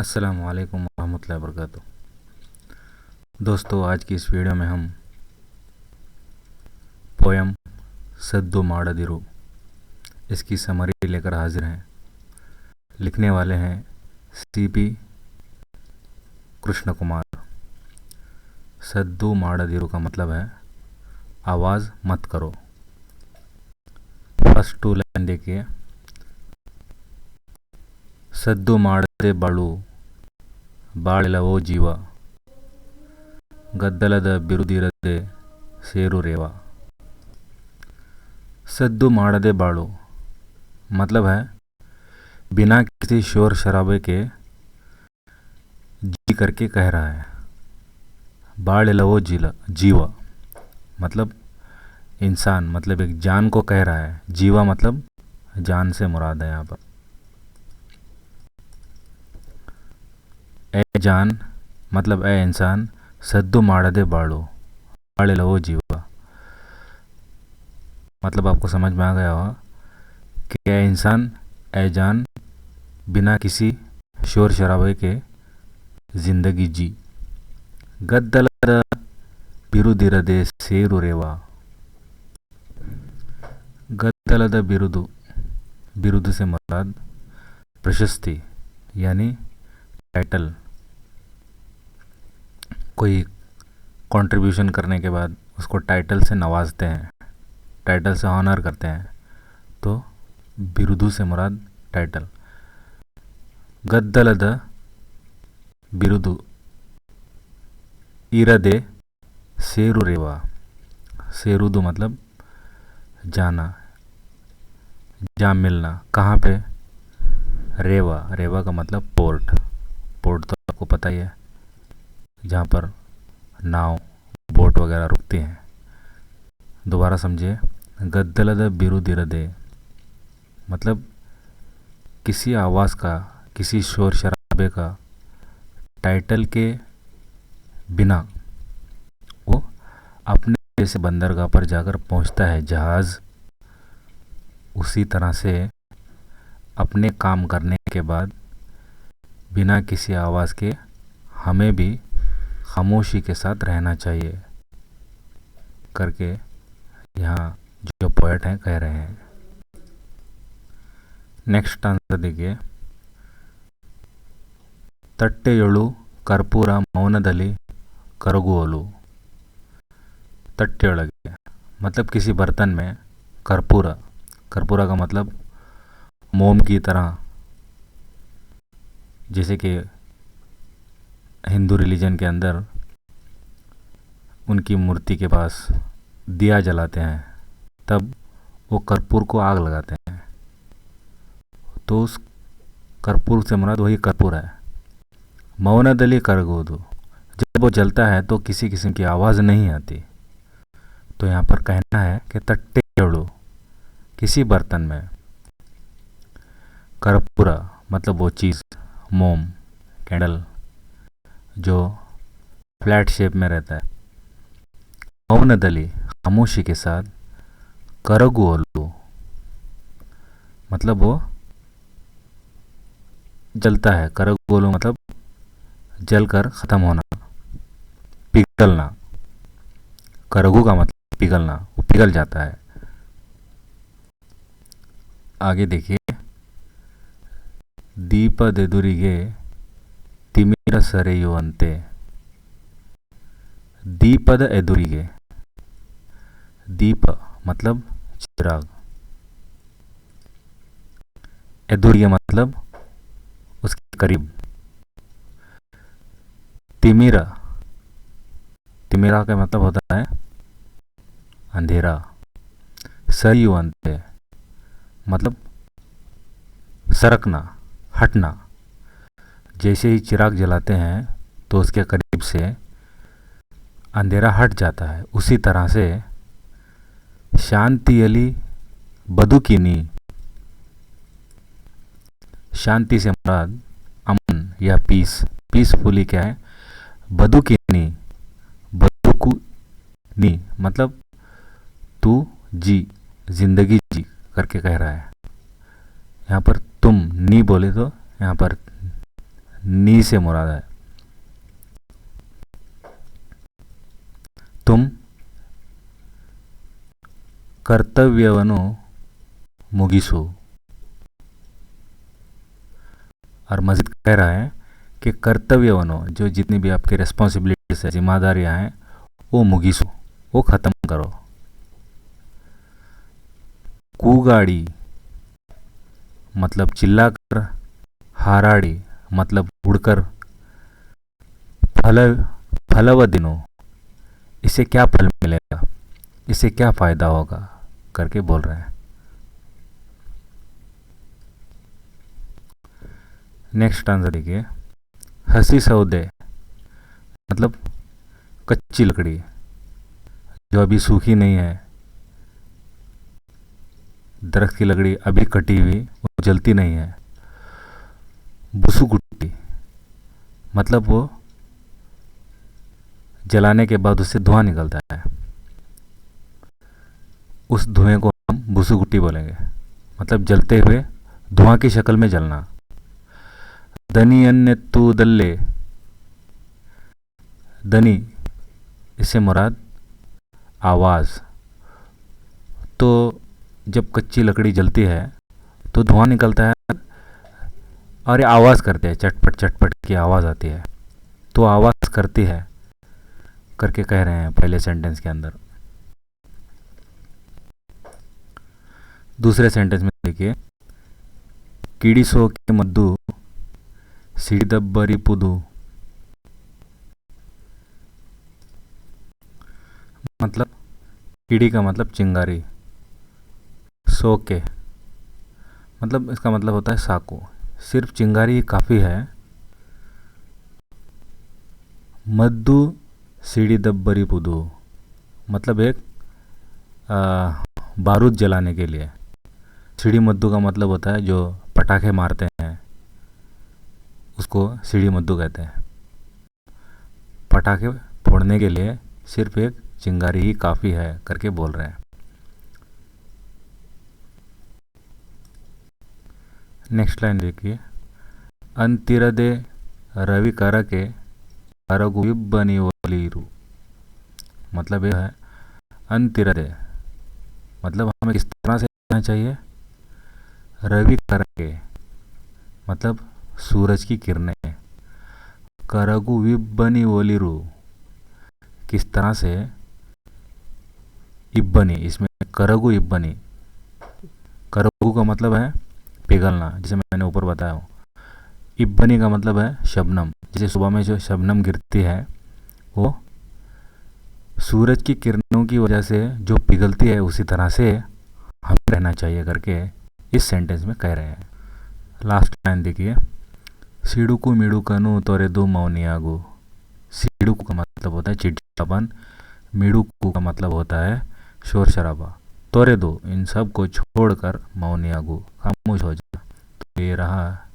अस्सलामु अलैकुम रहमतुल्लाहि वबरकातुहू। दोस्तों, आज की इस वीडियो में हम पोयम सद्दु माड़दिरु इसकी समरी लेकर हाजिर हैं। लिखने वाले हैं सीपी कृष्ण कुमार। सद्दु माड़दिरु का मतलब है आवाज़ मत करो। फर्स्ट टू लाइन देखिए। सद्दु माड़दे बाಳು ಬಾಳೆಲವೋ ಜೀವ ಗದ್ದಲದ ಬಿರುದಿರದೆ ಸೇರು ರೇವ। सद्दु माड़दे बाಳು मतलब है बिना किसी शोर शराबे के जी करके कह रहा है। बाಳೆಲವೋ जीवा मतलब इंसान, मतलब एक जान को कह रहा है। जीवा मतलब जान से मुराद है यहाँ पर। ए जान मतलब ए इंसान, सद्दु माड़दे बाಳು ಬಾಳೆಲವೋ जीवा मतलब आपको समझ में आ गया होगा कि ए इंसान, ए जान, बिना किसी शोर शराबे के ज़िंदगी जी। गद्दलದ ಬಿರುದಿರದೆ ಸೇರು ರೇವ। गद्दलದ बिरुदु, बिरुदु से मुराद प्रशस्ति यानी टाइटल। कोई कंट्रीब्यूशन करने के बाद उसको टाइटल से नवाजते हैं, टाइटल से ऑनर करते हैं, तो बिरुदु से मुराद टाइटल। गद्दलದ बिरुदु इरदे ಸೇರು ರೇವ। ಸೇರುದು मतलब जाना, जा मिलना। कहाँ पे? रेवा। रेवा का मतलब पोर्ट। पोर्ट तो आपको पता ही है, जहाँ पर नाव, बोट वगैरह रुकती हैं। दोबारा समझिए। गद्दलದ बिरुदिरदे मतलब किसी आवाज़ का, किसी शोर शराबे का, टाइटल के बिना वो अपने जैसे बंदरगाह पर जाकर पहुंचता है जहाज़। उसी तरह से अपने काम करने के बाद बिना किसी आवाज़ के हमें भी खामोशी के साथ रहना चाहिए करके यहाँ जो पोएट हैं कह रहे हैं। नेक्स्ट आंसर देखिए। ತಟ್ಟೆಯೊಳು ಕರ್ಪೂರ ಮೌನದಲ್ಲಿ ಕರಗುವಲು। तट्टेयೊಳಗೆ मतलब किसी बर्तन में कर्पूरा। कर्पूरा का मतलब मोम की तरह। जैसे कि हिंदू रिलीजन के अंदर उनकी मूर्ति के पास दिया जलाते हैं, तब वो कर्पूर को आग लगाते हैं, तो उस कर्पूर से मुराद वही कर्पूर है। मौनदली करगोदू, जब वो जलता है तो किसी किस्म की आवाज़ नहीं आती। तो यहाँ पर कहना है कि तट्टेयೊಳು किसी बर्तन में, कर्पूरा मतलब वो चीज़, मोम, कैंडल जो फ्लैट शेप में रहता है। मौनदली खामोशी के साथ, करगुवलु मतलब वो जलता है। करगुवलु मतलब जलकर ख़त्म होना, पिघलना। करगु का मतलब पिघलना, वो पिघल जाता है। आगे देखिए। ದೀಪದೆದುರಿಗೆ ತಿಮಿರ ಸೆರೆಯುವಂತೆ। दीपद एदुरिगे, दीप मतलब चिराग, एदुरिगे मतलब उसके करीब। तिमिरा, तिमिरा का मतलब होता है अंधेरा। सरियुवंते मतलब सरकना, हटना। जैसे ही चिराग जलाते हैं तो उसके करीब से अंधेरा हट जाता है। उसी तरह से शांतियली बदुकिनी, शांति से मुराद अमन या पीस। पीसफुली क्या है? बदुकिनी, बदुकुनी मतलब तू जी, जिंदगी जी करके कह रहा है। यहाँ पर तुम नी बोले तो यहाँ पर नी से मुराद है। तुम कर्तव्यवनु मुगिसु। और मजीद कह रहा है कि कर्तव्यवनु, जो जितनी भी आपकी रिस्पॉन्सिबिलिटीज है, जिम्मेदारियां हैं, वो मुगिसु, वो ख़त्म करो। कूगाड़ी मतलब चिल्लाकर, हाराड़ी मतलब उड़कर, फलवदिनो इससे क्या फल मिलेगा, इससे क्या फ़ायदा होगा करके बोल रहे हैं। नेक्स्ट आंसर देखिए, हंसी सौदे मतलब कच्ची लकड़ी जो अभी सूखी नहीं है, दरख्त की लकड़ी अभी कटी हुई, वो जलती नहीं है। बुसुगुट्टी मतलब वो जलाने के बाद उससे धुआं निकलता है, उस धुएं को हम बुसुगुट्टी बोलेंगे, मतलब जलते हुए धुआं की शक्ल में जलना। दनी अन्य तू दल्ले, दनी इससे मुराद आवाज़। तो जब कच्ची लकड़ी जलती है तो धुआं निकलता है और ये आवाज़ करते हैं, चटपट चटपट की आवाज़ आती है, तो आवाज़ करती है करके कह रहे हैं पहले सेंटेंस के अंदर। दूसरे सेंटेंस में देखिए, कीड़ी सो के मद्दू सिड़दब्बरी पुदू मतलब कीड़ी का मतलब चिंगारी, सो के मतलब इसका मतलब होता है साकू, सिर्फ चिंगारी ही काफ़ी है। मद्दू सीढ़ी दब्बरी पुदू मतलब एक बारूद जलाने के लिए। सीढ़ी मद्दू का मतलब होता है जो पटाखे मारते हैं, उसको सीढ़ी मद्दू कहते हैं। पटाखे फोड़ने के लिए सिर्फ एक चिंगारी ही काफ़ी है करके बोल रहे हैं। नेक्स्ट लाइन देखिए, अंतिरदे रवि करके करगु इब्बनी ओलीरू मतलब यह है अंतिरदे मतलब हमें किस तरह से रहना चाहिए। रवि करके मतलब सूरज की किरणें, करगु विब्बनी ओलीरू किस तरह से, इब्बनी इसमें करगु इब्बनी, करगु का मतलब है पिघलना, जिसे मैंने ऊपर बताया हूँ। इब्बनी का मतलब है शबनम, जैसे सुबह में जो शबनम गिरती है वो सूरज की किरणों की वजह से जो पिघलती है, उसी तरह से हमें रहना चाहिए करके इस सेंटेंस में कह रहे हैं। लास्ट लाइन देखिए, सीडुकू मिडुकनु तोरे दो मौनियागु। सीडुकू का मतलब होता है चिड़चिड़ापन, मिडुकू का मतलब होता है शोर शराबा, तोरे दो इन सब को छोड़कर मौनियागु खामोश हो जा। तो ये रहा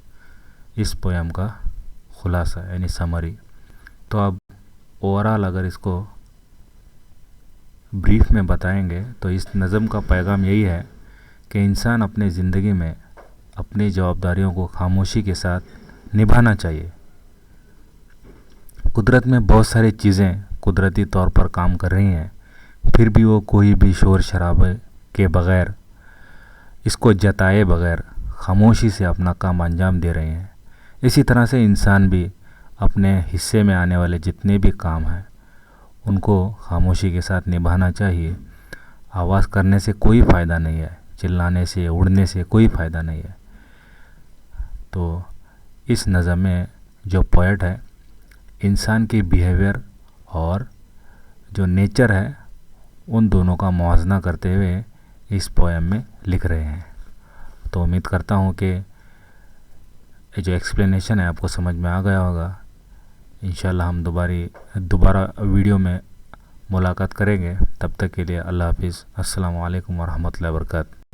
इस पोयम का खुलासा यानी समरी। तो अब ओवरऑल अगर इसको ब्रीफ में बताएंगे तो इस नज़म का पैगाम यही है कि इंसान अपने ज़िंदगी में अपनी जवाबदारियों को खामोशी के साथ निभाना चाहिए। कुदरत में बहुत सारी चीज़ें कुदरती तौर पर काम कर रही हैं, फिर भी वो कोई भी शोर शराबे के बग़ैर, इसको जताए बग़ैर खामोशी से अपना काम अंजाम दे रहे हैं। इसी तरह से इंसान भी अपने हिस्से में आने वाले जितने भी काम हैं उनको खामोशी के साथ निभाना चाहिए। आवाज़ करने से कोई फ़ायदा नहीं है, चिल्लाने से, उड़ने से कोई फ़ायदा नहीं है। तो इस नज़म में जो पोएट है इंसान की बिहेवियर और जो नेचर है उन दोनों का मुआवजा करते हुए इस पोएम में लिख रहे हैं। तो उम्मीद करता हूँ कि ये जो एक्सप्लेनेशन है आपको समझ में आ गया होगा। इंशाल्लाह हम दोबारा वीडियो में मुलाकात करेंगे। तब तक के लिए अल्लाह हाफिज़। अस्सलामु अलैकुम वरहमतुल्लाहि वबरकातुहू।